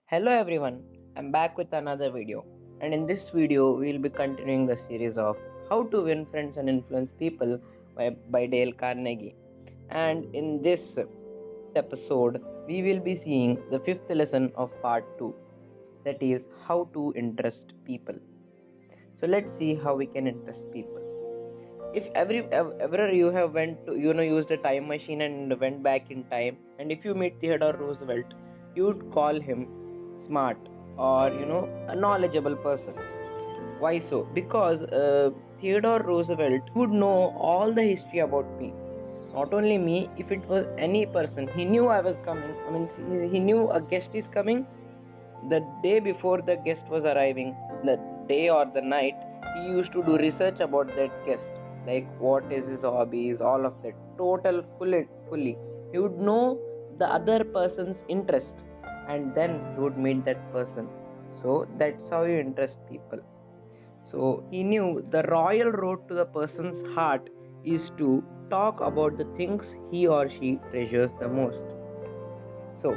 Hello everyone, I'm back with another video, and in this video we'll be continuing the series of How to Win Friends and Influence People by Dale Carnegie. And in this episode we will be seeing the fifth lesson of part 2, that is how to interest people. So let's see how we can interest people. If ever you have went to used a time machine and went back in time, and if you meet Theodore Roosevelt, you would call him smart or a knowledgeable person. Why so? Because Theodore Roosevelt would know all the history about me. Not only me, if it was any person, he knew I was coming. I mean, he knew a guest is coming. The day before the guest was arriving, the day or the night, he used to do research about that guest, like what is his hobbies, all of that, fully. He would know the other person's interest, and then he would meet that person. So that's how you interest people. So he knew the royal road to the person's heart is to talk about the things he or she treasures the most. So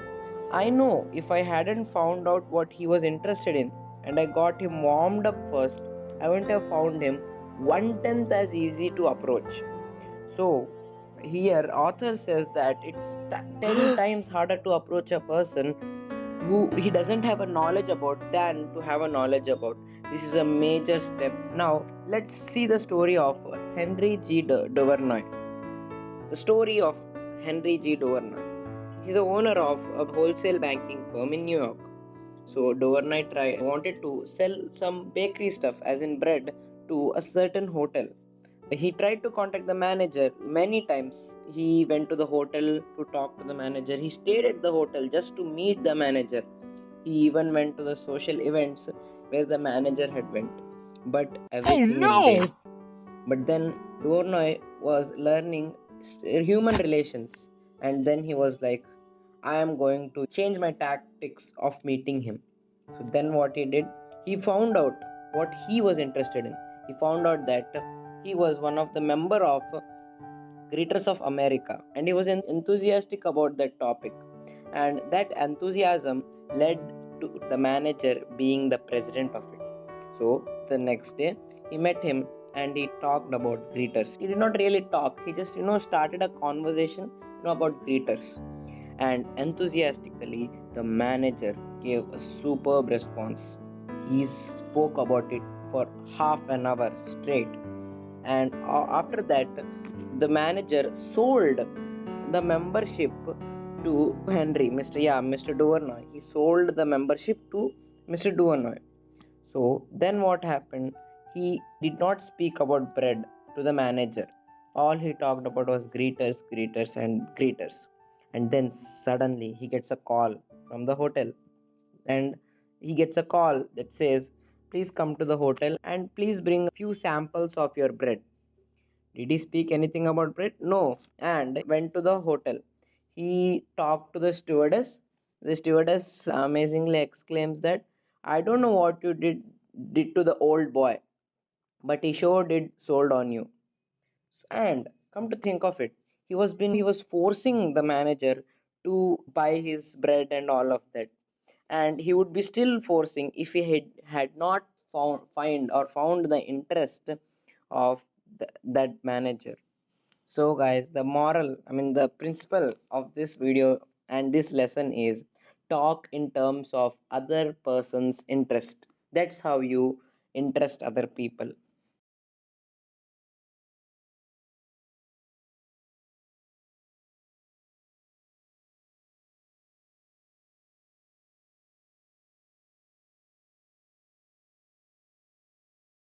I know if I hadn't found out what he was interested in and I got him warmed up first, I wouldn't have found him 1/10 as easy to approach. So here author says that it's 10 times harder to approach a person who he doesn't have a knowledge about than to have a knowledge about. This is a major step. Now let's see the story of Henry G.Duvernoy. The story of Henry G.Duvernoy. He's the owner of a wholesale banking firm in New York. So Duvernoy wanted to sell some bakery stuff, as in bread, to a certain hotel. He tried to contact the manager many times. He went to the hotel to talk to the manager. He stayed at the hotel just to meet the manager. He even went to the social events where the manager had went. But everything in vain. But then Duvernoy was learning human relations, and then he was like, I am going to change my tactics of meeting him. So then what he did, he found out what he was interested in. He found out that he was one of the member of Greeters of America, and he was enthusiastic about that topic, and that enthusiasm led to the manager being the president of it. So the next day he met him and he talked about greeters. He did not really talk, he just started a conversation about greeters, and enthusiastically the manager gave a superb response. He spoke about it for half an hour straight, and after that the manager sold the membership to Mr. Duvernoy. He sold the membership to Mr. Duvernoy. So then what happened? He did not speak about bread to the manager. All he talked about was greeters, greeters, and greeters. And then suddenly he gets a call from the hotel, and he gets a call that says, please come to the hotel and please bring a few samples of your bread. Did he speak anything about bread? No. And went to the hotel. He talked to the stewardess. The stewardess amazingly exclaims that, I don't know what you did to the old boy, but he sure did sold on you. And come to think of it, he was forcing the manager to buy his bread and all of that. And he would be still forcing if he had not found the interest of that manager. So guys, the principle of this video and this lesson is talk in terms of other person's interest. That's how you interest other people.